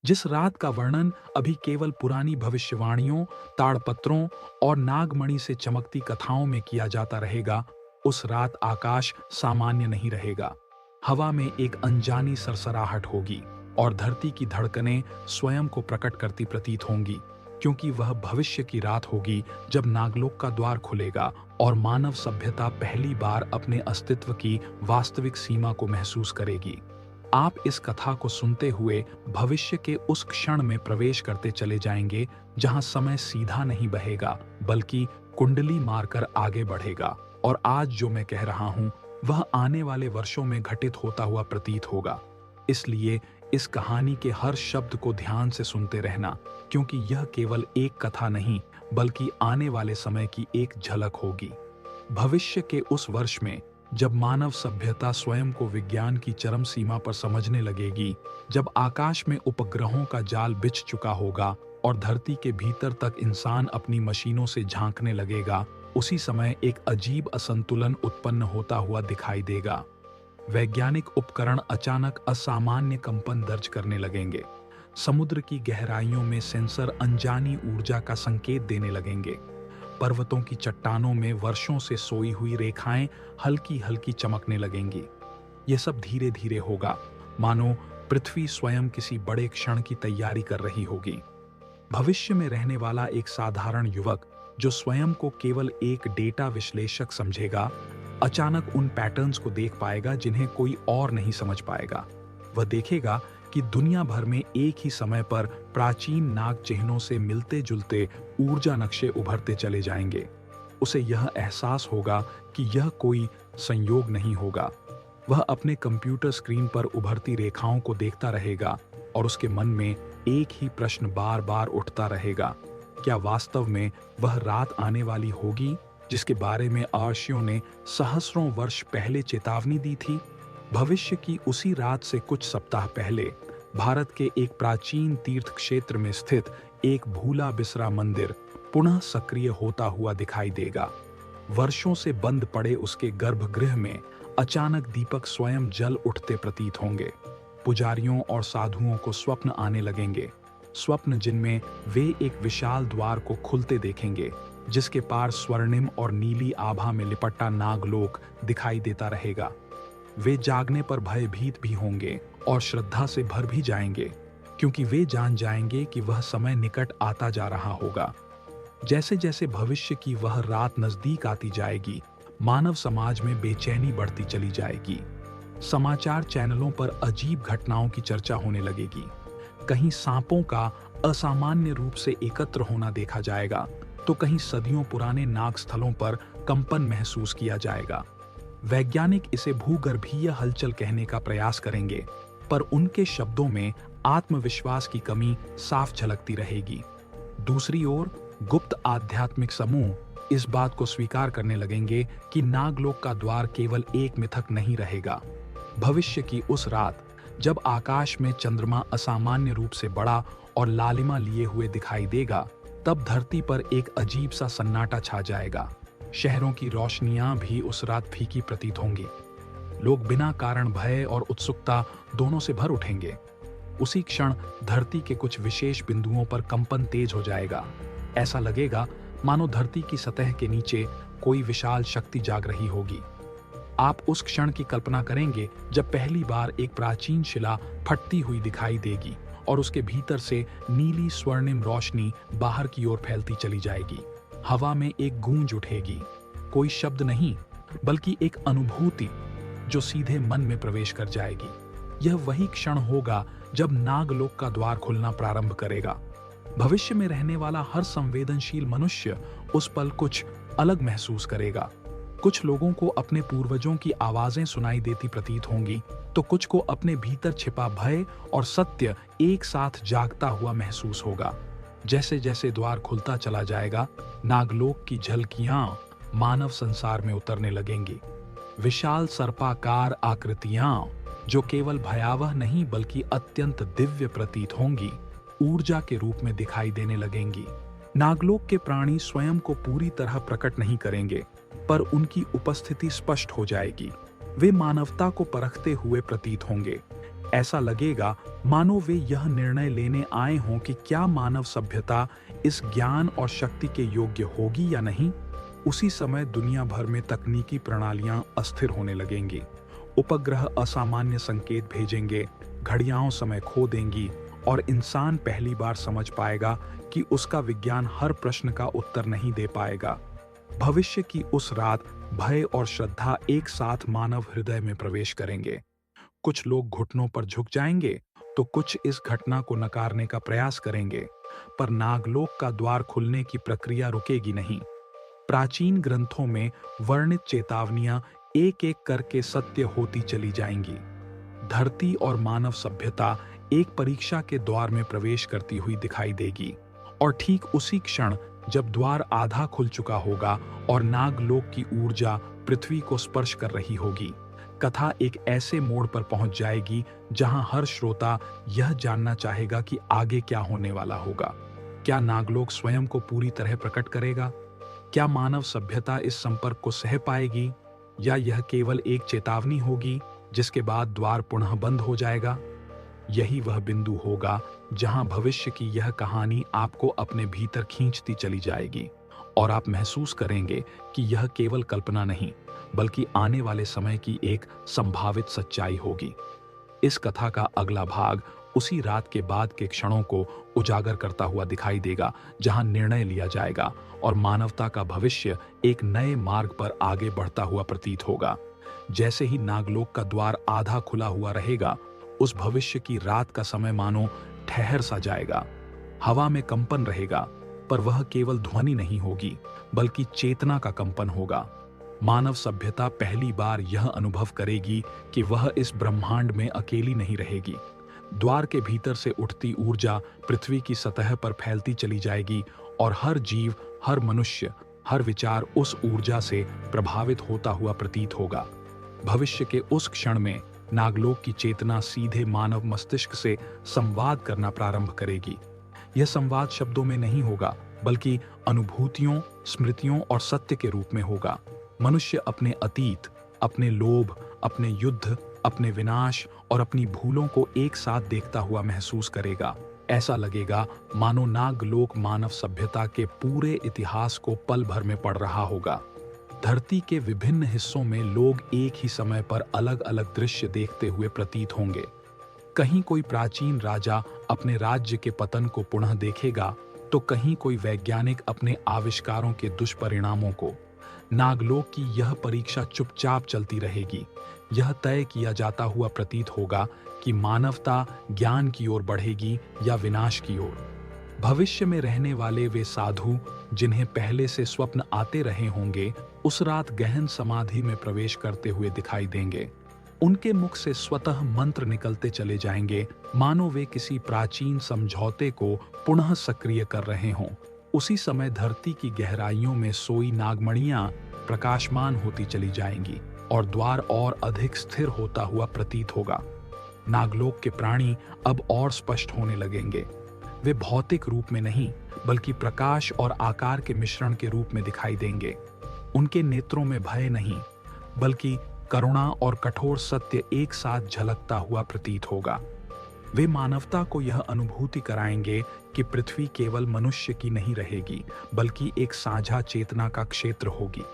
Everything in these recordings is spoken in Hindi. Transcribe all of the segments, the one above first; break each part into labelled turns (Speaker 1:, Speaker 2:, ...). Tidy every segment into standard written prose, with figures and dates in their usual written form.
Speaker 1: जिस रात का वर्णन अभी केवल पुरानी भविष्यवाणियों, ताड़पत्रों और नागमणि से चमकती कथाओं में किया जाता रहेगा, उस रात आकाश सामान्य नहीं रहेगा। हवा में एक अनजानी सरसराहट होगी और धरती की धड़कनें स्वयं को प्रकट करती प्रतीत होंगी, क्योंकि वह भविष्य की रात होगी जब नागलोक का द्वार खुलेगा और मानव सभ्यता पहली बार अपने अस्तित्व की वास्तविक सीमा को महसूस करेगी। आप इस कथा को सुनते हुए भविष्य के उस क्षण में प्रवेश करते चले जाएंगे जहां समय सीधा नहीं बहेगा, बल्कि कुंडली मारकर आगे बढ़ेगा, और आज जो मैं कह रहा हूं वह आने वाले वर्षों में घटित होता हुआ प्रतीत होगा। इसलिए इस कहानी के हर शब्द को ध्यान से सुनते रहना, क्योंकि यह केवल एक कथा नहीं बल्कि आने वाले समय की एक झलक होगी। भविष्य के उस वर्ष में जब मानव सभ्यता स्वयं को विज्ञान की चरम सीमा पर समझने लगेगी, जब आकाश में उपग्रहों का जाल बिछ चुका होगा और धरती के भीतर तक इंसान अपनी मशीनों से झांकने लगेगा, उसी समय एक अजीब असंतुलन उत्पन्न होता हुआ दिखाई देगा। वैज्ञानिक उपकरण अचानक असामान्य कंपन दर्ज करने लगेंगे। समुद्र की गहराइयों में सेंसर अनजानी ऊर्जा का संकेत देने लगेंगे। पर्वतों की चट्टानों में वर्षों से सोई हुई रेखाएं हल्की हल्की चमकने लगेंगी। ये सब धीरे धीरे होगा, मानो पृथ्वी स्वयं किसी बड़े क्षण की तैयारी कर रही होगी। भविष्य में रहने वाला एक साधारण युवक जो स्वयं को केवल एक डेटा विश्लेषक समझेगा, अचानक उन पैटर्न्स को देख पाएगा जिन्हें कोई और नहीं समझ पाएगा। वह देखेगा कि दुनिया भर में एक ही समय पर प्राचीन नाग चिन्हों से मिलते जुलते ऊर्जा नक्शे उभरते चले जाएंगे। उसे यह एहसास होगा कि यह कोई संयोग नहीं होगा। वह अपने कंप्यूटर स्क्रीन पर उभरती रेखाओं को देखता रहेगा और उसके मन में एक ही प्रश्न बार बार उठता रहेगा, क्या वास्तव में वह रात आने वाली होगी जिसके बारे में आर्षियों ने सहस्रों वर्ष पहले चेतावनी दी थी? भविष्य की उसी रात से कुछ सप्ताह पहले भारत के एक प्राचीन तीर्थ क्षेत्र में स्थित एक भूला बिसरा मंदिर पुनः सक्रिय होता हुआ दिखाई देगा। वर्षों से बंद पड़े उसके गर्भगृह में अचानक दीपक स्वयं जल उठते प्रतीत होंगे। पुजारियों और साधुओं को स्वप्न आने लगेंगे, स्वप्न जिनमें वे एक विशाल द्वार को खुलते देखेंगे, जिसके पार स्वर्णिम और नीली आभा में लिपटा नागलोक दिखाई देता रहेगा। वे जागने पर भयभीत भी होंगे और श्रद्धा से भर भी जाएंगे, क्योंकि वे जान जाएंगे कि वह समय निकट आता जा रहा होगा। जैसे जैसे भविष्य की वह रात नजदीक आती जाएगी, मानव समाज में बेचैनी बढ़ती चली जाएगी। समाचार चैनलों पर अजीब घटनाओं की चर्चा होने लगेगी। कहीं सांपों का असामान्य रूप से एकत्र होना देखा जाएगा, तो कहीं सदियों पुराने नाग स्थलों पर कंपन महसूस किया जाएगा। वैज्ञानिक इसे भूगर्भीय हलचल कहने का प्रयास करेंगे, पर उनके शब्दों में आत्मविश्वास की कमी साफ झलकती रहेगी। दूसरी ओर गुप्त आध्यात्मिक समूह इस बात को स्वीकार करने लगेंगे कि नागलोक का द्वार केवल एक मिथक नहीं रहेगा। भविष्य की उस रात जब आकाश में चंद्रमा असामान्य रूप से बड़ा और लालिमा लिए हुए दिखाई देगा, तब धरती पर एक अजीब सा सन्नाटा छा जाएगा। शहरों की रोशनियां भी उस रात फीकी प्रतीत होंगी। लोग बिना कारण भय और उत्सुकता दोनों से भर उठेंगे। उसी क्षण धरती के कुछ विशेष बिंदुओं पर कंपन तेज हो जाएगा। ऐसा लगेगा मानो धरती की सतह के नीचे कोई विशाल शक्ति जाग रही होगी। आप उस क्षण की कल्पना करेंगे जब पहली बार एक प्राचीन शिला फटती हुई दिखाई देगी और उसके भीतर से नीली स्वर्णिम रोशनी बाहर की ओर फैलती चली जाएगी। हवा में एक गूंज उठेगी, कोई शब्द नहीं बल्कि एक अनुभूति जो सीधे मन में प्रवेश कर जाएगी। यह वही क्षण होगा जब नागलोक का द्वार खुलना प्रारंभ करेगा। भविष्य में रहने वाला हर संवेदनशील मनुष्य उस पल कुछ अलग महसूस करेगा। कुछ लोगों को अपने पूर्वजों की आवाजें सुनाई देती प्रतीत होंगी, तो कुछ को अपने भीतर छिपा भय और सत्य एक साथ जागता हुआ महसूस होगा। जैसे जैसे द्वार खुलता चला जाएगा, नागलोक की झलकियां मानव संसार में उतरने लगेंगी। विशाल सर्पाकार आकृतियां जो केवल भयावह नहीं बल्कि अत्यंत दिव्य प्रतीत होंगी, ऊर्जा के रूप में दिखाई देने लगेंगी। नागलोक के प्राणी स्वयं को पूरी तरह प्रकट नहीं करेंगे, पर उनकी उपस्थिति स्पष्ट हो जाएगी। वे मानवता को परखते हुए प्रतीत होंगे। ऐसा लगेगा मानो वे यह निर्णय लेने आए हों कि क्या मानव सभ्यता इस ज्ञान और शक्ति के योग्य होगी या नहीं। उसी समय दुनिया भर में तकनीकी प्रणालियां अस्थिर होने लगेंगी। उपग्रह असामान्य संकेत भेजेंगे, घड़ियां समय खो देंगी और इंसान पहली बार समझ पाएगा कि उसका विज्ञान हर प्रश्न का उत्तर नहीं दे पाएगा। भविष्य की उस रात भय और श्रद्धा एक साथ मानव हृदय में प्रवेश करेंगे। कुछ लोग घुटनों पर झुक जाएंगे तो कुछ इस घटना को नकारने का प्रयास करेंगे, पर नागलोक का द्वार खुलने की प्रक्रिया रुकेगी नहीं। प्राचीन ग्रंथों में वर्णित चेतावनियां एक एक करके सत्य होती चली जाएंगी। धरती और मानव सभ्यता एक परीक्षा के द्वार में प्रवेश करती हुई दिखाई देगी, और ठीक उसी क्षण जब द्वार आधा खुल चुका होगा और नागलोक की ऊर्जा पृथ्वी को स्पर्श कर रही होगी, कथा एक ऐसे मोड़ पर पहुंच जाएगी जहां हर श्रोता यह जानना चाहेगा कि आगे क्या होने वाला होगा। क्या नागलोक स्वयं को पूरी तरह प्रकट करेगा? क्या मानव सभ्यता इस संपर्क को सह पाएगी, या यह केवल एक चेतावनी होगी जिसके बाद द्वार पुनः बंद हो जाएगा? यही वह बिंदु होगा जहां भविष्य की यह कहानी आपको अपने भीतर खींचती चली जाएगी और आप महसूस करेंगे कि यह केवल कल्पना नहीं, बल्कि आने वाले समय की एक संभावित सच्चाई होगी। इस कथा का अगला भाग उसी रात के बाद के क्षणों को उजागर करता हुआ दिखाई देगा, जहां निर्णय लिया जाएगा और मानवता का भविष्य एक नए मार्ग पर आगे बढ़ता हुआ प्रतीत होगा। जैसे ही नागलोक का द्वार आधा खुला हुआ रहेगा, उस भविष्य की रात का समय मानो ठहर सा जाएगा। हवा में कंपन रहेगा, पर वह केवल ध्वनि नहीं होगी, बल्कि चेतना का कंपन होगा। मानव सभ्यता पहली बार यह अनुभव करेगी कि वह इस ब्रह्मांड में अकेली नहीं रहेगी। द्वार के भीतर से उठती ऊर्जा पृथ्वी की सतह पर फैलती चली जाएगी और हर जीव, हर मनुष्य, हर विचार उस ऊर्जा से प्रभावित होता हुआ प्रतीत होगा। भविष्य के उस क्षण में नागलोक की चेतना सीधे मानव मस्तिष्क से संवाद करना प्रारंभ करेगी। यह संवाद शब्दों में नहीं होगा, बल्कि अनुभूतियों, स्मृतियों और सत्य के रूप में होगा। मनुष्य अपने अतीत, अपने लोभ, अपने युद्ध, अपने विनाश और अपनी भूलों को एक साथ देखता हुआ महसूस करेगा। ऐसा लगेगा मानो नागलोक मानव सभ्यता के पूरे इतिहास को पल भर में पढ़ रहा होगा। धरती के विभिन्न हिस्सों में लोग एक ही समय पर अलग अलग दृश्य देखते हुए प्रतीत होंगे। कहीं कोई प्राचीन राजा अपने राज्य के पतन को पुनः देखेगा, तो कहीं कोई वैज्ञानिक अपने आविष्कारों के दुष्परिणामों को। नागलोक की यह परीक्षा चुपचाप चलती रहेगी। यह तय किया जाता हुआ प्रतीत होगा कि मानवता ज्ञान की ओर बढ़ेगी या विनाश की ओर। भविष्य में रहने वाले वे साधु, जिन्हें पहले से स्वप्न आते रहे होंगे, उस रात गहन समाधि में प्रवेश करते हुए दिखाई देंगे। उनके मुख से स्वतः मंत्र निकलते चले जाएंगे, मानो वे किसी प्राचीन समझौते को पुनः सक्रिय कर रहे हों। उसी समय धरती की गहराइयों में सोई नागमणियां प्रकाशमान होती चली जाएंगी और द्वार और अधिक स्थिर होता हुआ प्रतीत होगा। नागलोक के प्राणी अब और स्पष्ट होने लगेंगे। वे भौतिक रूप में नहीं, बल्कि प्रकाश और आकार के मिश्रण के रूप में दिखाई देंगे। उनके नेत्रों में भय नहीं, बल्कि करुणा और कठोर सत्य एक साथ झलकता हुआ प्रतीत होगा। वे मानवता को यह अनुभूति कराएंगे कि पृथ्वी केवल मनुष्य की नहीं रहेगी, बल्कि एक साझा चेतना का क्षेत्र होगी।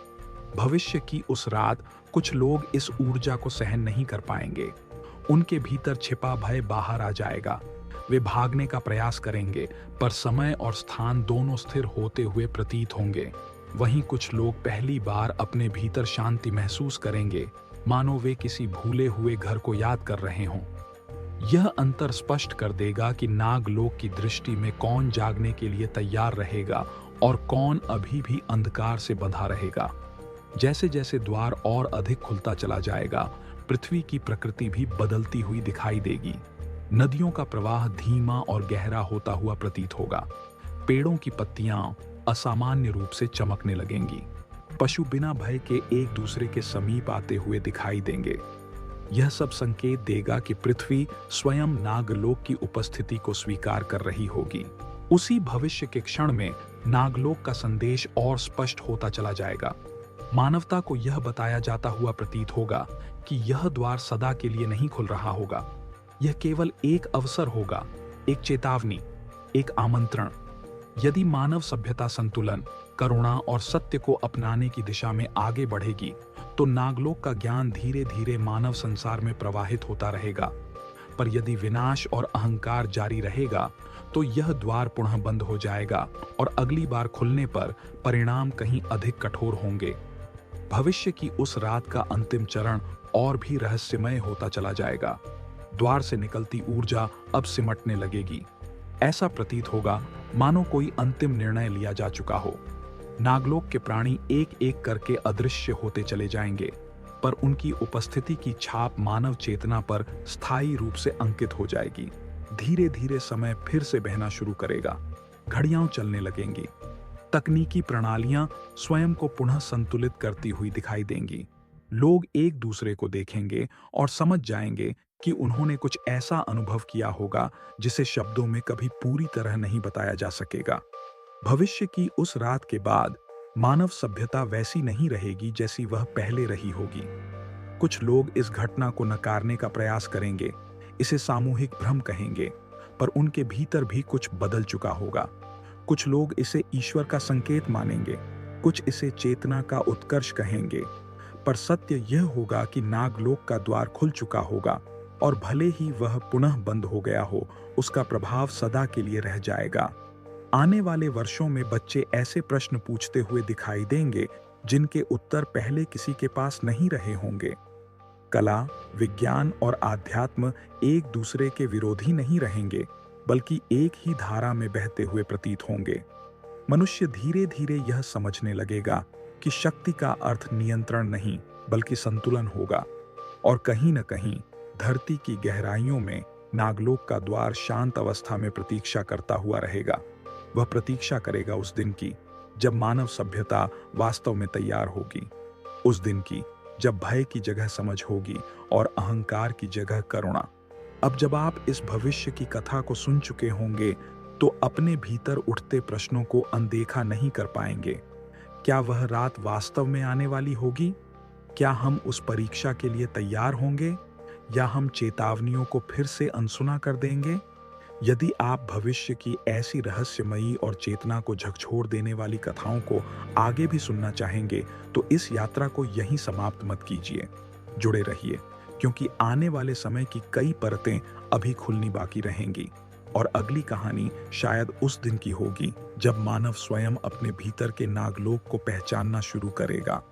Speaker 1: भविष्य की उस रात कुछ लोग इस ऊर्जा को सहन नहीं कर पाएंगे। उनके भीतर छिपा भय बाहर आ जाएगा। वे भागने का प्रयास करेंगे, पर समय और स्थान दोनों स्थिर होते हुए प्रतीत होंगे। वहीं कुछ लोग पहली बार अपने भीतर शांति महसूस करेंगे, मानो वे किसी भूले हुए घर को याद कर रहे हों। यह अंतर स्पष्ट कर देगा कि नागलोक की दृष्टि में कौन जागने के लिए तैयार रहेगा और कौन अभी भी अंधकार से बंधा रहेगा। जैसे जैसे द्वार और अधिक खुलता चला जाएगा, पृथ्वी की प्रकृति भी बदलती हुई दिखाई देगी। नदियों का प्रवाह धीमा और गहरा होता हुआ प्रतीत होगा। पेड़ों की पत्तियां असामान्य रूप से चमकने लगेंगी। पशु बिना भय के एक दूसरे के समीप आते हुए दिखाई देंगे। यह सब संकेत देगा कि पृथ्वी स्वयं नागलोक की उपस्थिति को स्वीकार कर रही होगी। उसी भविष्य के क्षण में नागलोक का संदेश और स्पष्ट होता चला जाएगा। मानवता को यह बताया जाता हुआ प्रतीत होगा कि यह द्वार सदा के लिए नहीं खुल रहा होगा। यह केवल एक अवसर होगा, एक चेतावनी, एक आमंत्रण। यदि मानव सभ्यता संतुलन, करुणा और सत्य को अपनाने की दिशा में आगे बढ़ेगी, तो नागलोक का ज्ञान धीरे धीरे मानव संसार में प्रवाहित होता रहेगा। पर यदि विनाश और अहंकार जारी रहेगा, तो यह द्वार पुनः बंद हो जाएगा और अगली बार खुलने पर परिणाम कहीं अधिक कठोर होंगे। भविष्य की उस रात का अंतिम चरण और भी रहस्यमय होता चला जाएगा। द्वार से निकलती ऊर्जा अब सिमटने लगेगी। ऐसा प्रतीत होगा मानो कोई अंतिम निर्णय लिया जा चुका हो। नागलोक के प्राणी एक एक करके अदृश्य होते चले जाएंगे, पर उनकी उपस्थिति की छाप मानव चेतना पर स्थायी रूप से अंकित हो जाएगी। धीरे धीरे समय फिर से बहना शुरू करेगा। घड़ियां चलने लगेंगी। तकनीकी प्रणालियां स्वयं को पुनः संतुलित करती हुई दिखाई देंगी। लोग एक दूसरे को देखेंगे और समझ जाएंगे कि उन्होंने कुछ ऐसा अनुभव किया होगा जिसे शब्दों में कभी पूरी तरह नहीं बताया जा सकेगा। भविष्य की उस रात के बाद मानव सभ्यता वैसी नहीं रहेगी जैसी वह पहले रही होगी। कुछ लोग इस घटना को नकारने का प्रयास करेंगे, इसे सामूहिक भ्रम कहेंगे, पर उनके भीतर भी कुछ बदल चुका होगा। कुछ लोग इसे ईश्वर का संकेत मानेंगे, कुछ इसे चेतना का उत्कर्ष कहेंगे, पर सत्य यह होगा कि नागलोक का द्वार खुल चुका होगा और भले ही वह पुनः बंद हो गया हो, उसका प्रभाव सदा के लिए रह जाएगा। आने वाले वर्षों में बच्चे ऐसे प्रश्न पूछते हुए दिखाई देंगे जिनके उत्तर पहले किसी के पास नहीं रहे होंगे। कला, विज्ञान और आध्यात्म एक दूसरे के विरोधी नहीं रहेंगे, बल्कि एक ही धारा में बहते हुए प्रतीत होंगे। मनुष्य धीरे धीरे यह समझने लगेगा कि शक्ति का अर्थ नियंत्रण नहीं, बल्कि संतुलन होगा। और कहीं न कहीं धरती की गहराइयों में नागलोक का द्वार शांत अवस्था में प्रतीक्षा करता हुआ रहेगा। वह प्रतीक्षा करेगा उस दिन की जब मानव सभ्यता वास्तव में तैयार होगी, उस दिन की जब भय की जगह समझ होगी और अहंकार की जगह करुणा। अब जब आप इस भविष्य की कथा को सुन चुके होंगे, तो अपने भीतर उठते प्रश्नों को अनदेखा नहीं कर पाएंगे। क्या वह रात वास्तव में आने वाली होगी? क्या हम उस परीक्षा के लिए तैयार होंगे, या हम चेतावनियों को फिर से अनसुना कर देंगे? यदि आप भविष्य की ऐसी रहस्यमयी और चेतना को झकझोर देने वाली कथाओं को आगे भी सुनना चाहेंगे, तो इस यात्रा को यहीं समाप्त मत कीजिए। जुड़े रहिए, क्योंकि आने वाले समय की कई परतें अभी खुलनी बाकी रहेंगी और अगली कहानी शायद उस दिन की होगी जब मानव स्वयं अपने भीतर के नागलोक को पहचानना शुरू करेगा।